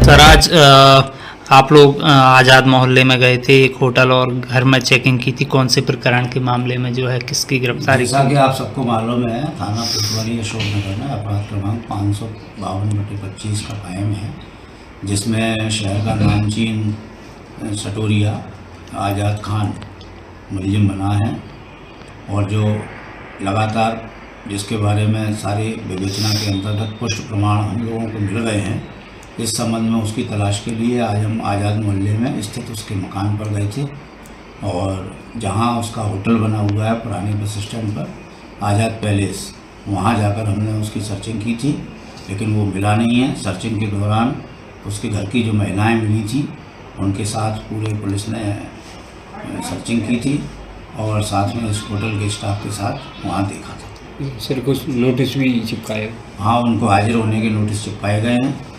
Sir आज आप लोग आज़ाद मोहल्ले में गए थे, एक होटल और घर में चेकिंग की थी। कौन से प्रकरण के मामले में जो है किसकी गिरफ्तारी? जैसा कि आप सबको मालूम है, थाना कोतवाली अशोकनगर में अपराध क्रमांक 552/25 का कायम है, जिसमें शहर का नामचीन सटोरिया आज़ाद खान मुलजिम बना है और जो लगातार जिसके बारे में सारी विवेचना के अंतर्गत पुष्ट प्रमाण हम लोगों को मिल गए हैं। इस संबंध में उसकी तलाश के लिए आज हम आज़ाद मोहल्ले में स्थित उसके मकान पर गए थे और जहां उसका होटल बना हुआ है पुराने बस स्टैंड पर आज़ाद पैलेस, वहां जाकर हमने उसकी सर्चिंग की थी, लेकिन वो मिला नहीं है। सर्चिंग के दौरान उसके घर की जो महिलाएं मिली थी उनके साथ पूरे पुलिस ने सर्चिंग की थी और साथ में इस होटल के स्टाफ के साथ वहाँ देखा था। सर कुछ नोटिस भी चिपकाए? हाँ, उनको हाजिर होने के नोटिस चिपकाए गए हैं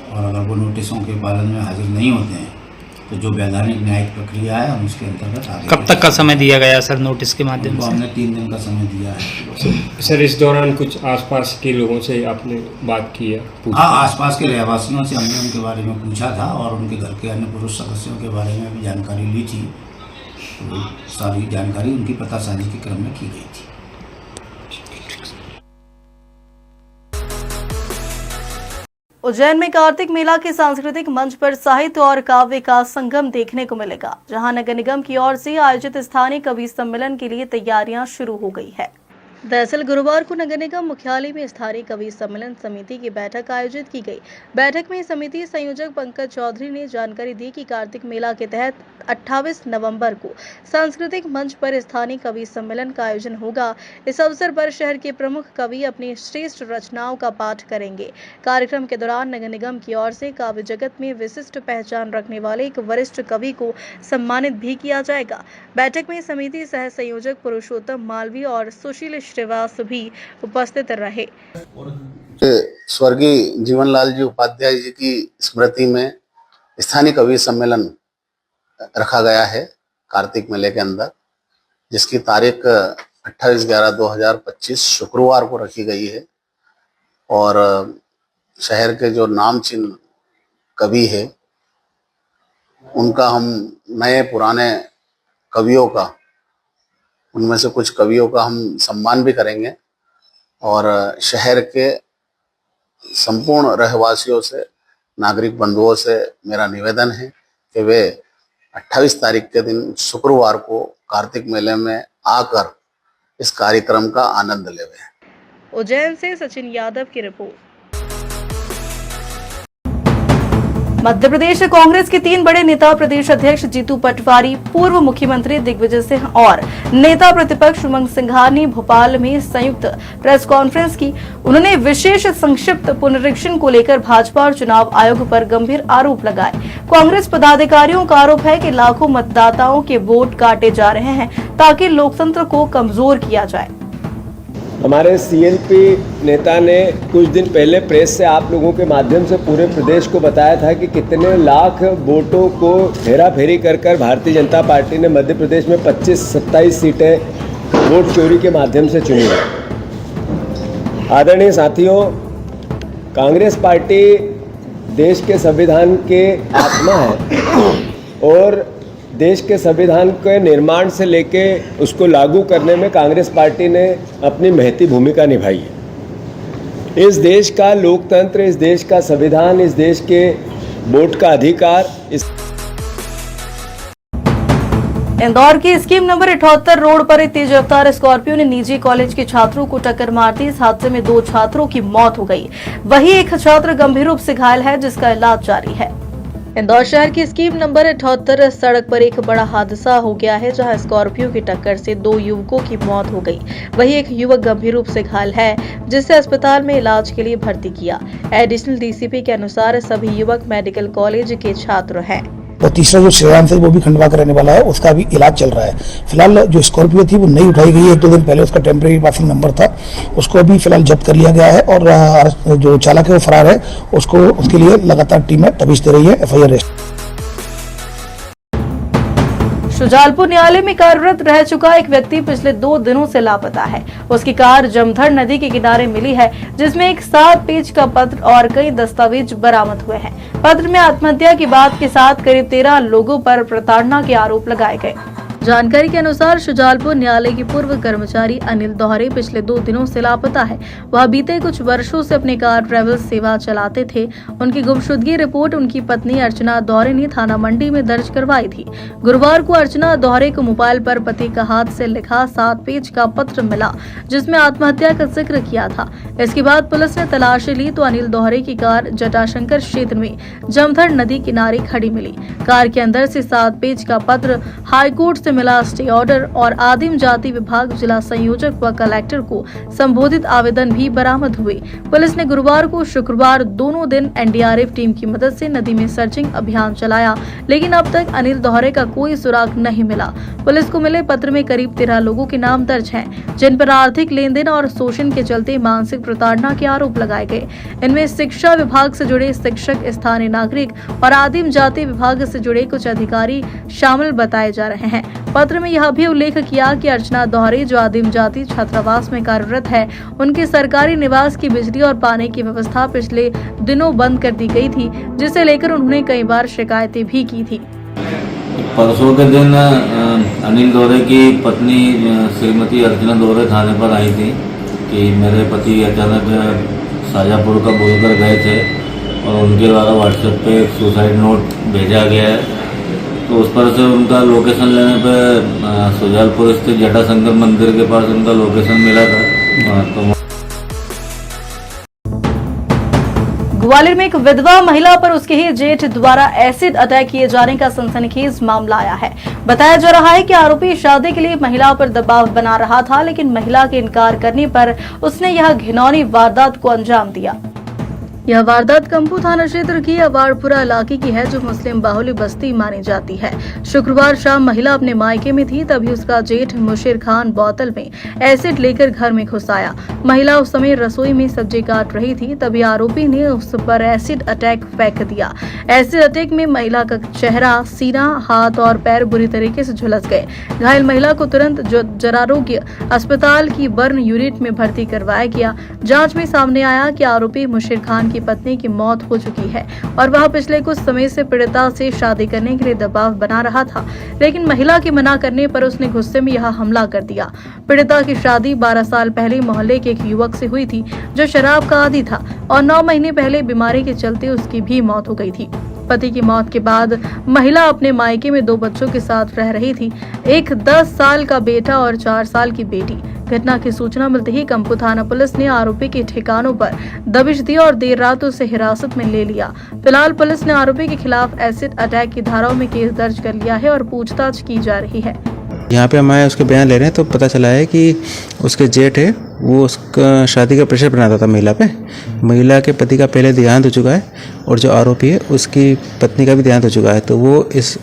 और अगर वो नोटिसों के पालन में हाजिर नहीं होते हैं तो जो वैधानिक न्यायिक प्रक्रिया है हम उसके अंतर्गत आगे। कब तक का समय दिया गया सर नोटिस के माध्यम से? हमने 3 दिन का समय दिया है। सर इस दौरान कुछ आसपास के लोगों से आपने बात की है? हाँ, आसपास के रहवासियों से हमने उनके बारे में पूछा था और उनके घर के अन्य पुरुष सदस्यों के बारे में भी जानकारी ली थी। तो सारी जानकारी उनकी पतासाजी के क्रम में की गई थी। उज्जैन में कार्तिक मेला के सांस्कृतिक मंच पर साहित्य और काव्य का संगम देखने को मिलेगा, जहां नगर निगम की ओर से आयोजित स्थानीय कवि सम्मेलन के लिए तैयारियां शुरू हो गई है। दरअसल गुरुवार को नगर निगम मुख्यालय में स्थानीय कवि सम्मेलन समिति की बैठक आयोजित की गई। बैठक में समिति संयोजक पंकज चौधरी ने जानकारी दी कि कार्तिक मेला के तहत 28 नवंबर को सांस्कृतिक मंच पर स्थानीय कवि सम्मेलन का आयोजन होगा। इस अवसर पर शहर के प्रमुख कवि अपनी श्रेष्ठ रचनाओं का पाठ करेंगे। कार्यक्रम के दौरान नगर निगम की ओर से काव्य जगत में विशिष्ट पहचान रखने वाले एक वरिष्ठ कवि को सम्मानित भी किया जाएगा। बैठक में समिति सह संयोजक पुरुषोत्तम मालवीय और सुशील श्रीवास भी उपस्थित रहे। स्वर्गीय जीवनलाल जी उपाध्याय जी की स्मृति में स्थानीय कवि सम्मेलन रखा गया है कार्तिक मेले के अंदर, जिसकी तारीख 28/11/2025 शुक्रवार को रखी गई है और शहर के जो नामचीन कवि है उनका हम नए पुराने कवियों का, उनमें से कुछ कवियों का हम सम्मान भी करेंगे और शहर के संपूर्ण रहवासियों से, नागरिक बंधुओं से मेरा निवेदन है कि वे 28 तारीख के दिन शुक्रवार को कार्तिक मेले में आकर इस कार्यक्रम का आनंद लेवें। उज्जैन से सचिन यादव की रिपोर्ट। मध्य प्रदेश कांग्रेस के 3 बड़े नेता प्रदेश अध्यक्ष जीतू पटवारी, पूर्व मुख्यमंत्री दिग्विजय सिंह और नेता प्रतिपक्ष उमंग सिंघार ने भोपाल में संयुक्त प्रेस कॉन्फ्रेंस की। उन्होंने विशेष संक्षिप्त पुनरीक्षण को लेकर भाजपा और चुनाव आयोग पर गंभीर आरोप लगाए। कांग्रेस पदाधिकारियों का आरोप है कि लाखों मतदाताओं के वोट काटे जा रहे हैं ताकि लोकतंत्र को कमजोर किया जाए। हमारे सीएलपी नेता ने कुछ दिन पहले प्रेस से आप लोगों के माध्यम से पूरे प्रदेश को बताया था कि कितने लाख वोटों को हेरा फेरी कर भारतीय जनता पार्टी ने मध्य प्रदेश में 25-27 सीटें वोट चोरी के माध्यम से चुनी है। आदरणीय साथियों, कांग्रेस पार्टी देश के संविधान के आत्मा है और देश के संविधान के निर्माण से लेके उसको लागू करने में कांग्रेस पार्टी ने अपनी महती भूमिका निभाई है। इस देश का लोकतंत्र, इस देश का संविधान, इस देश के वोट का अधिकार। इंदौर की स्कीम नंबर 78 रोड पर एक तेज रफ्तार स्कॉर्पियो ने निजी कॉलेज के छात्रों को टक्कर मार दी। इस हादसे में 2 छात्रों की मौत हो गई, वहीं एक छात्र गंभीर रूप से घायल है, जिसका इलाज जारी है। इंदौर शहर की स्कीम नंबर 78 सड़क पर एक बड़ा हादसा हो गया है, जहां स्कॉर्पियो की टक्कर से 2 युवकों की मौत हो गई, वहीं एक युवक गंभीर रूप से घायल है, जिसे अस्पताल में इलाज के लिए भर्ती किया। एडिशनल डीसीपी के अनुसार सभी युवक मेडिकल कॉलेज के छात्र हैं। और तीसरा जो श्रीराम से वो भी खंडवा का रहने वाला है, उसका भी इलाज चल रहा है। फिलहाल जो स्कॉर्पियो थी वो नई उठाई गई है, 1-2 दिन पहले उसका टेम्परेरी पासिंग नंबर था, उसको भी फिलहाल जब्त कर लिया गया है और जो चालक है वो फरार है, उसको उसके लिए लगातार टीमें तफ्तीश दे रही है। FIR शुजालपुर न्यायालय में कार्यरत रह चुका एक व्यक्ति पिछले 2 दिनों से लापता है। उसकी कार जमथर नदी के किनारे मिली है, जिसमें एक 7 पेज का पत्र और कई दस्तावेज बरामद हुए हैं। पत्र में आत्महत्या की बात के साथ करीब 13 लोगों पर प्रताड़ना के आरोप लगाए गए। जानकारी के अनुसार शुजालपुर न्यायालय के पूर्व कर्मचारी अनिल दोहरे पिछले 2 दिनों से लापता है। वह बीते कुछ वर्षों से अपनी कार ट्रेवल्स सेवा चलाते थे। उनकी गुमशुदगी रिपोर्ट उनकी पत्नी अर्चना दोहरे ने थाना मंडी में दर्ज करवाई थी। गुरुवार को अर्चना दोहरे को मोबाइल पर पति का हाथ से लिखा 7 पेज का पत्र मिला, जिसमें आत्महत्या का जिक्र किया था। इसके बाद पुलिस ने तलाशी ली तो अनिल दोहरे की कार जटाशंकर क्षेत्र में जमथर नदी किनारे खड़ी मिली। कार के अंदर से 7 पेज का पत्र, हाईकोर्ट से मिला स्टे ऑर्डर और आदिम जाति विभाग जिला संयोजक व कलेक्टर को संबोधित आवेदन भी बरामद हुए। पुलिस ने गुरुवार को शुक्रवार दोनों दिन एनडीआरएफ टीम की मदद से नदी में सर्चिंग अभियान चलाया, लेकिन अब तक अनिल दोहरे का कोई सुराग नहीं मिला। पुलिस को मिले पत्र में करीब 13 लोगों के नाम दर्ज हैं, जिन पर आर्थिक लेन देन और शोषण के चलते मानसिक प्रताड़ना के आरोप लगाए गए। इनमें शिक्षा विभाग से जुड़े शिक्षक, स्थानीय नागरिक और आदिम जाति विभाग से जुड़े कुछ अधिकारी शामिल बताए जा रहे हैं। पत्र में यह भी उल्लेख किया कि अर्चना दोहरे, जो आदिम जाति छात्रावास में कार्यरत है, उनके सरकारी निवास की बिजली और पानी की व्यवस्था पिछले दिनों बंद कर दी गई थी, जिसे लेकर उन्होंने कई बार शिकायतें भी की थी। परसों के दिन अनिल दोहरे की पत्नी श्रीमती अर्चना दोहरे थाने पर आई थी कि मेरे पति अचानक शाजापुर का बोलकर गए थे और उनके द्वारा व्हाट्सएप पे एक सुसाइड नोट भेजा गया है। तो उस पर से उनका लोकेशन लेने पे शुजालपुर स्थित जटाशंकर मंदिर के पास उनका लोकेशन मिला था। तो ग्वालियर में एक विधवा महिला पर उसके ही जेठ द्वारा एसिड अटैक किए जाने का सनसनीखेज मामला आया है। बताया जा रहा है कि आरोपी शादी के लिए महिला पर दबाव बना रहा था, लेकिन महिला के इनकार करने पर उसने यह घिनौनी वारदात को अंजाम दिया। यह वारदात कंपू थाना क्षेत्र की अवारपुरा इलाके की है, जो मुस्लिम बाहुल्य बस्ती मानी जाती है। शुक्रवार शाम महिला अपने मायके में थी, तभी उसका जेठ मुशीर खान बोतल में एसिड लेकर घर में घुस आया। महिला उस समय रसोई में सब्जी काट रही थी, तभी आरोपी ने उस पर एसिड अटैक फेंक दिया। एसिड अटैक में महिला का चेहरा, सीना, हाथ और पैर बुरी तरीके से झुलस गए। घायल महिला को तुरंत जरारोग्य अस्पताल की बर्न यूनिट में भर्ती करवाया गया। जांच में सामने आया कि आरोपी मुशीर खान की पत्नी की मौत हो चुकी है और वह पिछले कुछ समय से पीड़िता से शादी करने के लिए दबाव बना रहा था, लेकिन महिला के मना करने पर उसने गुस्से में यह हमला कर दिया। पीड़िता की शादी 12 साल पहले मोहल्ले के एक युवक से हुई थी, जो शराब का आदी था और 9 महीने पहले बीमारी के चलते उसकी भी मौत हो गई थी। पति की मौत के बाद महिला अपने मायके में 2 बच्चों के साथ रह रही थी, एक 10 साल का बेटा और 4 साल की बेटी। घटना की सूचना मिलते ही कंपू थाना पुलिस ने आरोपी के ठिकानों पर दबिश दी और देर रात उसे हिरासत में ले लिया। फिलहाल पुलिस ने आरोपी के खिलाफ एसिड अटैक की धाराओं में केस दर्ज कर लिया है और पूछताछ की जा रही है। यहाँ पे हमारे उसके बयान ले रहे हैं तो पता चला है कि उसके जेठ है, वो उसका शादी का प्रेशर बनाता था महिला पे। महिला के पति का पहले देहांत हो चुका है और जो आरोपी है उसकी पत्नी का भी देहांत हो चुका है, तो वो इस